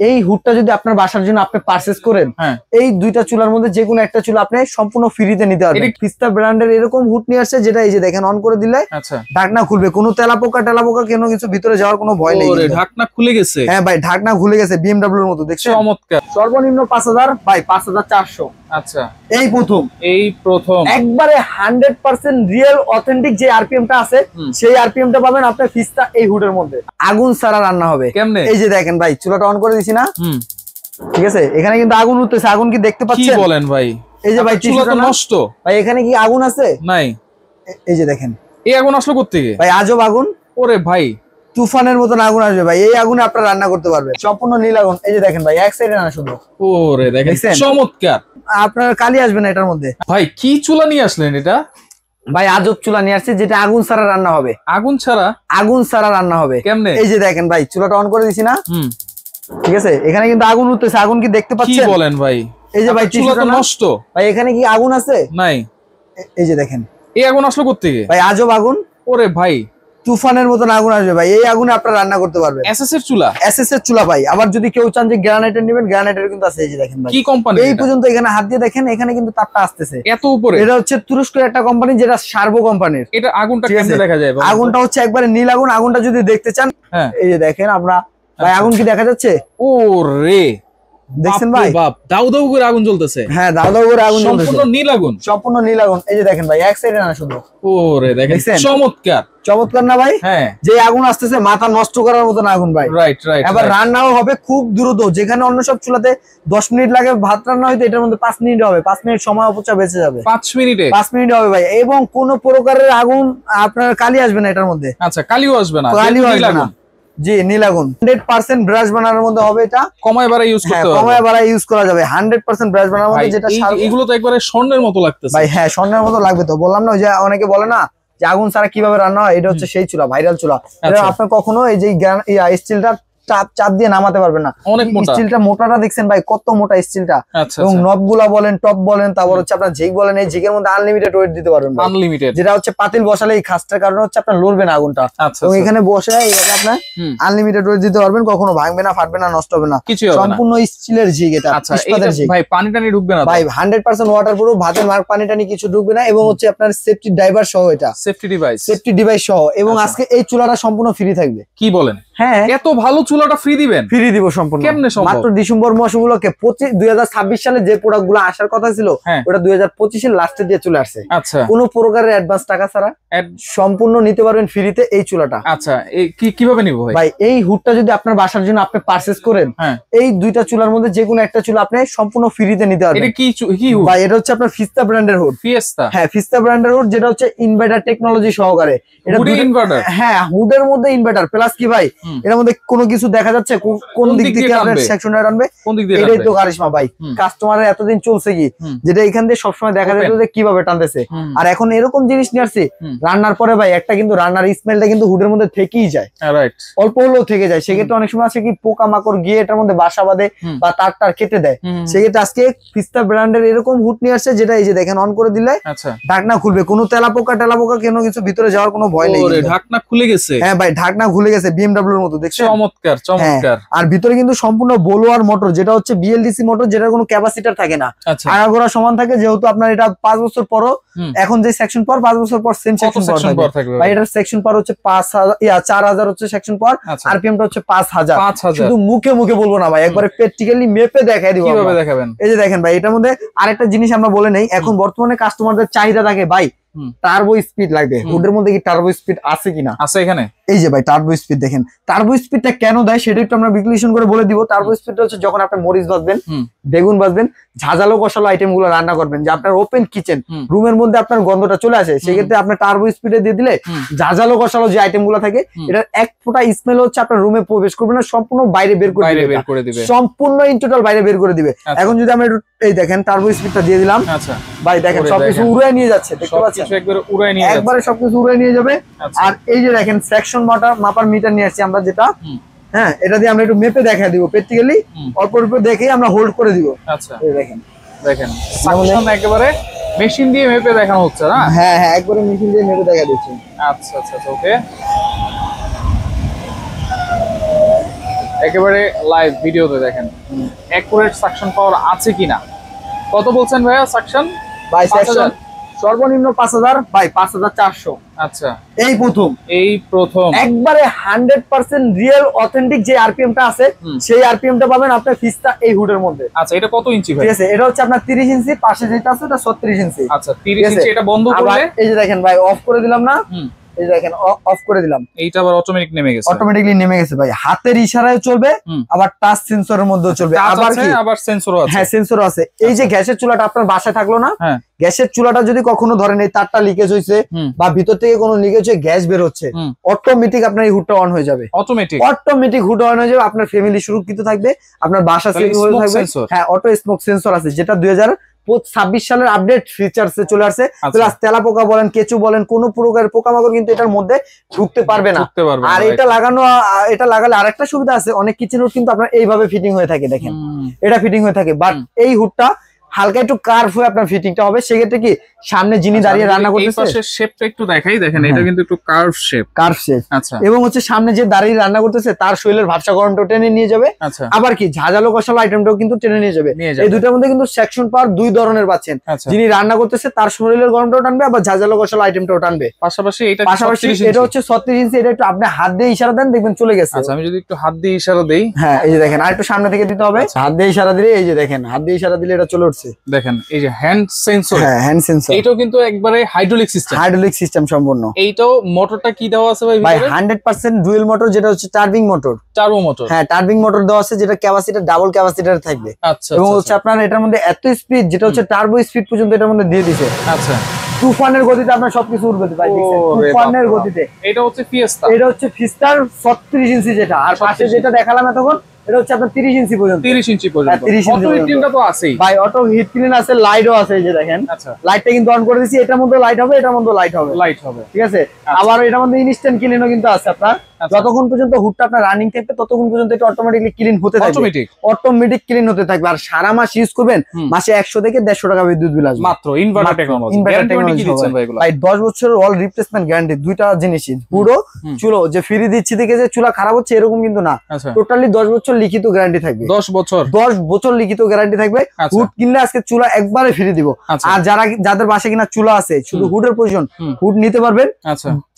এই হুডটা যদি আপনার বাসার জন্য আপনি পারচেজ করেন, এই দুইটা চুলার মধ্যে যে কোনো একটা চুলা আপনি সম্পূর্ণ ফ্রিতে নিতে পারবেন। ফিস্তা ব্র্যান্ডের এরকম হুড নিয়ে আসছে, যেটা এই যে দেখেন অন করে দিলে ঢাকনা খুলবে, কোনো তেলাপোকা কোনো কিছু ভিতরে যাওয়ার কোনো ভয় নেই। ঢাকনা খুলে গেছে। হ্যাঁ ভাই, ঢাকনা খুলে গেছে বিএমডব্লিউ এর মতো, দেখছেন? চমৎকার। সর্বনিম্ন 5000 ভাই 5400। আচ্ছা, এই প্রথম একবারে 100% রিয়েল অথেন্টিক যে আরপিএমটা আছে, সেই আরপিএমটা পাবেন আপনার ফিস্তা এই হুডের মধ্যে। আগুন ছাড়া রান্না হবে। কেমনে? এই যে দেখেন ভাই, চুলাটা অন করে দিছি না, ঠিক আছে? এখানে কিন্তু আগুন উঠতেছে। আগুন কি দেখতে পাচ্ছেন? কি বলেন ভাই? এই যে ভাই, চুলা তো নষ্ট ভাই। এখানে কি আগুন আছে? নাই। এই যে দেখেন, এই আগুন আসলো কোথা থেকে ভাই? আজব আগুন। ওরে ভাই, তুফানের মতন আগুন আসবে ভাই। এই আগুনে আপনারা রান্না করতে পারবেন। সম্পূর্ণ নীল আগুন। এই যে দেখেন ভাই, এক সাইডে না শুধু। ওরে দেখেন, চমৎকার। আপনার কালি আসবে না এটার মধ্যে। ভাই কি চুলা নিয়ে আসলেন এটা? ভাই আজব চুলা নিয়ে আসছে, যেটা আগুন ছাড়া রান্না হবে। আগুন ছাড়া রান্না হবে? কেমনে? এই যে দেখেন ভাই, চুলাটা অন করে দিছি না, ঠিক আছে? এখানে কিন্তু আগুন উঠতেছে। আগুন কি দেখতে পাচ্ছেন? কি বলেন ভাই? এই যে ভাই, চুলা তো নষ্ট। ভাই এখানে কি আগুন আছে? নাই। এই যে দেখেন, এই আগুন আসলো কোথা থেকে ভাই? আজব আগুন। ওরে ভাই, তুফানের মতন আগুন আসবে ভাই। এই আগুনে আপনারা রান্না করতে পারবেন। এসএস এর চুলা। এসএস এর চুলা ভাই। আবার যদি কেউ চান যে গ্রানাইটের নেবেন, গ্রানাইটের কিন্তু আছে। এই যে দেখেন ভাই, কি কোম্পানি? এই পর্যন্ত এখানে হাত দিয়ে দেখেন, এখানে কিন্তু তাপটা আসতেছে এত উপরে। এটা হচ্ছে তুরস্কের একটা কোম্পানি, যেটা সার্ভো কোম্পানির। এটা আগুনটা কেমনে দেখা যায়? আগুনটা হচ্ছে একবারে নীল আগুন। আগুনটা যদি দেখতে চান, এই যে দেখেন আমরা ভাই, আগুন কি দেখা যাচ্ছে? ওরে দেখছেন ভাই? বাপ, দাউ দাউ করে আগুন জ্বলতেছে। হ্যাঁ, দাউ দাউ করে আগুন জ্বলতেছে। সম্পূর্ণ নীল আগুন। সম্পূর্ণ নীল আগুন। এই যে দেখেন ভাই, এক সাইডে না শুধু। ওরে দেখেন, চমৎকার। চমৎকার না ভাই? হ্যাঁ, যে আগুন আসতেছে মাথা নষ্ট করার মতন আগুন ভাই। রাইট। এবার রান্নাও হবে খুব দ্রুত। যেখানে অন্য সব চুলাতে 10 মিনিট লাগে ভাত রান্না হইতে, এটার মধ্যে 5 মিনিট হবে। 5 মিনিট সময় অপচয় বেঁচে যাবে। 5 মিনিট হবে ভাই। এবং কোন প্রকারের আগুন আপনার কালি আসবে না এটার মধ্যে। আচ্ছা, কালিও আসবে না? কালিও আসবে না, জি, নীল আগুন। 100% ব্রাশ বানানোর মধ্যে হবে এটা। কমায় বাড়ায় ইউজ করতে হবে। কমায় বাড়ায় ইউজ করা যাবে। 100% ব্রাশ বানানোর মধ্যে, যেটা এগুলো তো একবারে স্বর্ণের মতো লাগতেছে ভাই। হ্যাঁ, স্বর্ণের মতো লাগবে তো। বললাম না, ওই যে অনেকে বলে না যে আগুন ছাড়া কিভাবে রান্না হয়, এটা হচ্ছে সেই চুলা, ভাইরাল চুলা। এটা আপনি কখনো এই যে স্টিলটা চাপ দিয়ে নামাতে পারবেন না। অনেক মোটা। স্টিলটা মোটাটা দেখছেন ভাই, কত মোটা স্টিলটা। এবং নবগুলা বলেন, টপ বলেন, তারপর হচ্ছে আপনার ঝিক বলেন, এই ঝিকের মধ্যে আনলিমিটেড ওয়েট দিতে পারবেন। আনলিমিটেড, যেটা হচ্ছে পাতিল বসালে এই খাসটার কারণে হচ্ছে আপনার লড়বে না আগুনটা। এবং এখানে বসে এইভাবে আপনার আনলিমিটেড ওয়েট দিতে পারবেন। কখনো ভাঙবে না, ফাটবে না, নষ্ট হবে না। সম্পূর্ণ স্টিলের ঝিক এটা। ইস্পাতের ঝিক ভাই। পানি টানি ঢুকবে না ভাই। 100% ওয়াটারপ্রুফ। ভাতের মার্ক পানি টানি কিছু ঢুকবে না। এবং হচ্ছে আপনার সেফটি ড্রাইভার সহ, এটা সেফটি ডিভাইস সহ। এবং আজকে এই চুলাটা সম্পূর্ণ ফ্রি থাকবে। কি বলেন? হ্যাঁ, এত ভালো চুলাটা ফ্রি দিবেন? ফ্রি দিব সম্পূর্ণ। কেমনে সম্ভব? মাত্র ডিসেম্বর মাস উপলক্ষে 2026 সালে যে প্রোডাক্ট গুলো আসার কথা ছিল, ওটা 2025 এর লাস্টে দিয়ে চলে আসছে। আচ্ছা, কোনো প্রকারের অ্যাডভান্স টাকা ছাড়া সম্পূর্ণ নিতে পারবেন ফ্রিতে এই চুলাটা। আচ্ছা, কিভাবে নিব ভাই? এই হুডটা যদি আপনার বাসার জন্য আপনি পারচেজ করেন, এই দুইটা চুলার মধ্যে যে কোনো একটা চুলা আপনি সম্পূর্ণ ফ্রিতে নিতে পারবেন। এটা কি হুড ভাই? এটা হচ্ছে আপনার ফিস্তা ব্র্যান্ডের হুড। ফিয়েস্তা? হ্যাঁ, ফিস্তা ব্র্যান্ডের হুড, যেটা হচ্ছে ইনভার্টার টেকনোলজি সহকারে। এটা ইনভার্টার? হ্যাঁ, হুডের মধ্যে ইনভার্টার প্লাস কি ভাই, এর মধ্যে কোনো কিছু দেখা যাচ্ছে কোন দিক থেকে আপনার সেকশন টানবে, এটাই তো কারিশমা ভাই। কাস্টমারের এতদিন চলছে কি, যেটা এখান দিয়ে সবসময় দেখা যেত যে কিভাবে টানতেছে। আর এখন এরকম জিনিস নিয়ে আসছি, রান্নার পরে ভাই একটা কিন্তু রান্নার স্মেলটা কিন্তু হুডের মধ্যে থেকেই যায়। অল্প হলেও থেকে যায়। সেক্ষেত্রে অনেক সময় আছে কি পোকা মাকড় গিয়ে এটার মধ্যে বাসা বাঁধে বা তার কেটে দেয়। সেক্ষেত্রে আজকে ফিস্তা ব্র্যান্ডের এরকম হুড নিয়ে আসছে, যেটা এই যে দেখেন অন করে দিলে ঢাকনা খুলবে, কোনো তেলাপোকা কোনো কিছু ভিতরে যাওয়ার কোনো ভয় নেই। ঢাকনা খুলে গেছে? হ্যাঁ ভাই, ঢাকনা খুলে গেছে বিএমডব্লিউ এর মতো, দেখছেন? চমৎকার। আর ভিতরে কিন্তু সম্পূর্ণ বোলোয়ার মোটর, যেটা হচ্ছে বিএলডিসি মোটর, যেটার কোনো ক্যাপাসিটার থাকে না। আগাগোড়া সমান থাকে। যেহেতু আপনার এটা 5 বছর পরও, এখন যে সেকশন পাওয়ার 5 বছর পর সেম সেকশন পাওয়ার থাকবে ভাই। এটার সেকশন পাওয়ার হচ্ছে 4000 হচ্ছে সেকশন পাওয়ার। আরপিএমটা হচ্ছে 5000। শুধু মুখে বলবো না ভাই, একবারে প্র্যাকটিক্যালি মেপে দেখাই দিব। কিভাবে দেখাবেন? এই যে দেখেন ভাই, এটার মধ্যে আরেকটা জিনিস আমরা বলে নেই। এখন বর্তমানে কাস্টমারদের চাহিদা থাকে ভাই টার্বো স্পিড লাগবে। হুডের মধ্যে কি টার্বো স্পিড আছে কিনা? আছে এখানে। এই যে ভাই, টার্বো স্পিড দেখেন। টার্বো স্পিডটা কেন দেয় সেটা একটু আমরা বিশ্লেষণ করে বলে দিব। টার্বো স্পিডটা হচ্ছে যখন আপনি মরিচ ভাজবেন, বেগুন ভাজবেন, ঝাঁঝালো কষালো আইটেম গুলো রান্না করবেন, যে আপনার ওপেন কিচেন রুমের মধ্যে আপনার গন্ধটা চলে আসে, সেক্ষেত্রে আপনার টার্বো স্পিডে দিয়ে দিলে ঝাঁঝালো কষালো যে আইটেম গুলো থাকে, এটার এক ফোঁটা স্মেল হচ্ছে আপনার রুমে প্রবেশ করবে না, সম্পূর্ণ বাইরে বের করে দিবে। সম্পূর্ণ ইন টোটাল বাইরে বের করে দিবে। এখন যদি আমরা এই দেখেন টার্বো স্পিডটা দিয়ে দিলাম, ভাই দেখেন সবকিছু উড়ে নিয়ে যাচ্ছে, দেখতে পাচ্ছেন? একবারে সবকিছু উড়ে নিয়ে যাবে। আর এই যে দেখেন সেকশন মাপার মিটার নিয়ে আসছি আমরা, যেটা হ্যাঁ, এটা দিয়ে আমরা একটু মেপে দেখা দিব প্র্যাকটিক্যালি। অল্প অল্প দেখেই আমরা হোল্ড করে দিব। আচ্ছা, এই দেখেন সাকশন একেবারে মেশিন দিয়ে মেপে দেখানো হচ্ছে না? হ্যাঁ, একবারে মেশিন দিয়ে মেপে দেখা দিচ্ছি। আচ্ছা, ওকে। একেবারে লাইভ ভিডিওতে দেখেন অ্যাকুরেট সাকশন পাওয়ার আছে কিনা। কত বলছেন ভাইয়া সাকশন? ভাই সর্বনিম্ন 5000, ভাই 5400। আচ্ছা, এই প্রথম একবারে 100% রিয়েল অথেন্টিক যে আরপিএম টা আছে সেই আরপিএম টা পাবেন আপনার ফিস্তা এই হুডের মধ্যে। আচ্ছা, এটা কত ইঞ্চি ভাই? ঠিক আছে, এটা হচ্ছে আপনার 30 ইঞ্চি, পাশে যেটা আছে এটা 36 ইঞ্চি। আচ্ছা, 30 ইঞ্চি। এটা বন্ধ করলে এই যে দেখেন ভাই, অফ করে দিলাম না, এই যে দেখেন অফ করে দিলাম, এইটা আবার অটোমেটিক নেমে গেছে। অটোমেটিক্যালি নেমে গেছে ভাই, হাতের ইশারায় চলবে, আবার টাচ সেন্সরের মধ্যেও চলবে, আবার সেন্সরও আছে। হ্যাঁ, সেন্সরও আছে। এই যে গ্যাসের চুলাটা আপনার বাসায় থাকলো না, গ্যাসের চুলাটা যদি কখনো ধরেন এই তারটা লিকেজ হয়েছে বা ভিতর থেকে কোনো লিকেজ হয়ে গ্যাস বের হচ্ছে, অটোমেটিক আপনার এই হুডটা অন হয়ে যাবে। অটোমেটিক হুড অন হয়ে যাবে, আপনার ফ্যামিলি সুরক্ষিত থাকবে, আপনার বাসা সেফ হয়ে থাকবে। হ্যাঁ, অটো স্মোক সেন্সর আছে, যেটা 2026 সালের আপডেট ফিচারসে চলে আসছে। প্লাস তেলাপোকা বলেন, কেঁচু বলেন, কোন প্রকারের পোকামাকড় কিন্তু এটার মধ্যে ঢুকতে পারবে না। আর এটা লাগালে আরেকটা সুবিধা আছে, অনেক কিচেন হুড কিন্তু আপনার এইভাবে ফিটিং হয়ে থাকে, দেখেন এটা ফিটিং হয়ে থাকে, বাট এই হুডটা হালকা একটু কার্ভ হয়ে আপনার ফিটিংটা হবে। সেক্ষেত্রে কি সামনে যিনি দাঁড়িয়ে রান্না করতেছে, এই পাশের শেপটা একটু দেখাই, দেখেন এটা কিন্তু একটু কার্ভ শেপ। আচ্ছা, এবং হচ্ছে সামনে যে দাঁড়িয়ে রান্না করতেছে তার শরীরের ভাবসা গরমটাও টেনে নিয়ে যাবে। আচ্ছা, আবার কি ঝাঁঝালো কষালো আইটেমটাও কিন্তু টেনে নিয়ে যাবে। এই দুইটার মধ্যে কিন্তু সেকশন পাওয়ার দুই ধরনের পাচ্ছেন। যিনি রান্না করতেছে তার শরীরের গরমটাও টানবে, আবার ঝাঁঝালো কষালো আইটেমটাও টানবে। পাশাপাশি এটা হচ্ছে 36 ইঞ্চি। এটা একটু আপনি হাত দিয়ে ইশারা দেন, দেখবেন চলে গেছে। আচ্ছা, আমি যদি একটু হাত দিয়ে ইশারা দেই, হ্যাঁ এই যে দেখেন, আর একটু সামনে থেকে দিতে হবে। হাত দিয়ে ইশারা দিলে এই যে দেখেন, হাত দিয়ে ইশারা দিলে এটা চলে উঠছে। দেখেন এই যে হ্যান্ড সেন্সর। হ্যাঁ, হ্যান্ড সেন্সর। এটাও কিন্তু একবারে হাইড্রোলিক সিস্টেম সম্পূর্ণ। এইটাও মোটরটা কি দেওয়া আছে ভাই? 100% ডুয়েল মোটর, যেটা হচ্ছে টার্বিং মোটর। হ্যাঁ, টার্বিং মোটর দেওয়া আছে, যেটা ক্যাপাসিটি ডাবল ক্যাপাসিটার থাকবে। আচ্ছা, এবং হচ্ছে আপনার এটার মধ্যে এত স্পিড, যেটা হচ্ছে টার্বো স্পিড পর্যন্ত এটার মধ্যে দিয়ে দিছে। আচ্ছা, তুফানের গতিতে আপনার সবকিছু উঠবে ভাই, তুফানের গতিতে। এটা হচ্ছে ফিয়েস্তা, এটা হচ্ছে ফিস্টার 36 ইঞ্চি যেটা, আর পাশে যেটা দেখালাম এতক্ষণ এটা হচ্ছে আপনার 30 ইঞ্চি পর্যন্ত। 30 ইঞ্চি পর্যন্ত অটো হিট ক্লিনটা তো আছেই ভাই, অটো হিট ক্লিন আছে, লাইটও আছে, এই যে দেখেন। আচ্ছা, লাইটটা কিন্তু অন করে দিয়েছি, এটার মধ্যে লাইট হবে, এটার মধ্যে লাইট হবে, ঠিক আছে। আবার এটার মধ্যে ইনস্ট্যান্ট ক্লিনও কিন্তু আছে আপনার। যতক্ষণ পর্যন্ত হুডটা আপনার রানিং থাকবে ততক্ষণ পর্যন্ত এটা অটোমেটিক্যালি ক্লিন হতে থাকবে, অটোমেটিক ক্লিন হতে থাকবে। আর সারা মাস ইউজ করবেন, মাসে 100 থেকে 150 টাকা বিদ্যুৎ বিল আসবে, মাত্র ইনভার্টার টেকনোলজি। গ্যারান্টি দিচ্ছেন ভাই? ভাই 10 বছরের অল রিপ্লেসমেন্ট গ্যারান্টি। দুইটা জিনিসই, পুরো চুলো যে ফ্রি দিচ্ছি দেখে যে চুলা খারাপ হচ্ছে এরকম কিন্তু না, টোটালি 10 বছর লিখিত গ্যারান্টি থাকবে। 10 বছর লিখিত গ্যারান্টি থাকবে। হুড কিনলে আজকে চুলা একবারে ফ্রি দিব। আর যাদের বাসায় কিনা চুলা আছে, শুধু হুডের প্রয়োজন, হুড নিতে পারবেন,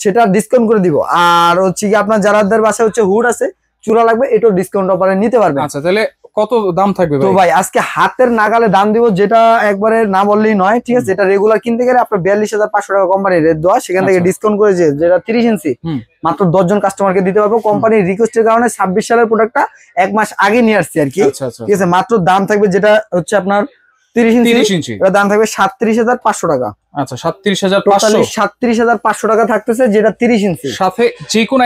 সেটা ডিসকাউন্ট করে দিব। আর হচ্ছে কি আপনার যাদের বাসায় হচ্ছে হুড আছে, চুলা লাগবে, এটাও ডিসকাউন্ট অফারে নিতে পারবেন। আচ্ছা, তাহলে কত দাম থাকবে তো ভাই? আজকে হাতের নাগালে দাম দিব, যেটা একবারে না বললেই নয়, ঠিক আছে। এটা রেগুলার কিনতে গেলে আপনার 42,500 টাকা কোম্পানির রেট দেওয়া, সেখান থেকে ডিসকাউন্ট করে যেটা 30 ইঞ্চি মাত্র 10 জন কাস্টমারকে দিতে পারবো। কোম্পানির রিকোয়েস্টের কারণে 26 সালের প্রোডাক্টটা 1 মাস আগে নিয়ে আসছি আর কি, ঠিক আছে। মাত্র দাম থাকবে যেটা হচ্ছে আপনার 30 ইঞ্চি, এর দাম থাকবে 37,500 টাকা। আচ্ছা, 37,500 টাকা থাকতেছে, যেটা 30 ইঞ্চি, সাথে যেকোনো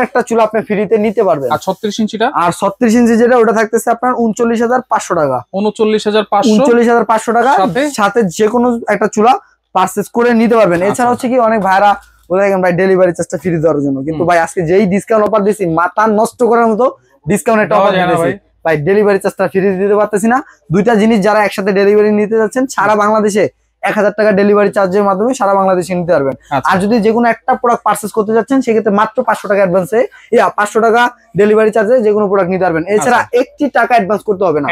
একটা চুলা আপনি ফ্রিতে নিতে পারবেন। আর 36 ইঞ্চিটা? আর 36 ইঞ্চি যেটা, ওটা থাকতেছে আপনার 39,500 টাকা। 39,500 টাকা, সাথে যেকোনো একটা চুলা পারচেজ করে নিতে পারবেন। এছাড়া হচ্ছে কি অনেক ভাইরা বলে দেখেন ভাই ডেলিভারি চার্জটা ফ্রি দেওয়ার জন্য, কিন্তু ভাই আজকে যেই ডিসকাউন্ট অফার দিছি, মাথা নষ্ট করার মতো ডিসকাউন্ট একটা অফার দিয়েছি ভাই। ডেলিভারি চার্জটা ফ্রি দিতে পারতেছি না। দুইটা জিনিস যারা একসাথে ডেলিভারি নিতে যাচ্ছেন, সারা বাংলাদেশে 1000 টাকা ডেলিভারি চার্জের মাধ্যমে সারা বাংলাদেশে নিতে পারবেন। আর যদি যে কোনো একটা প্রোডাক্ট পারচেজ করতে যাচ্ছেন, সেক্ষেত্রে মাত্র 500 টাকা অ্যাডভান্সে, 500 টাকা ডেলিভারি চার্জে যে কোনো প্রোডাক্ট নিতে পারবেন। এছাড়া 1 টাকা অ্যাডভান্স করতে হবে না,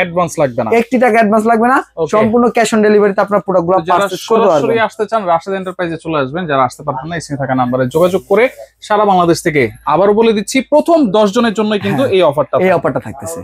1 টাকা অ্যাডভান্স লাগবে না, সম্পূর্ণ ক্যাশ অন ডেলিভারিতে আপনার প্রোডাক্টগুলো পারচেজ করতে পারবেন। যারা আসতে চান রাশেদ এন্টারপ্রাইজে চলে আসবেন, যারা আসতে পারবেন না স্ক্রিনে থাকা নম্বরে যোগাযোগ করে সারা বাংলাদেশ থেকে। আবারও বলে দিচ্ছি, প্রথম 10 জনের জন্য কিন্তু এই অফারটা থাকতেছে।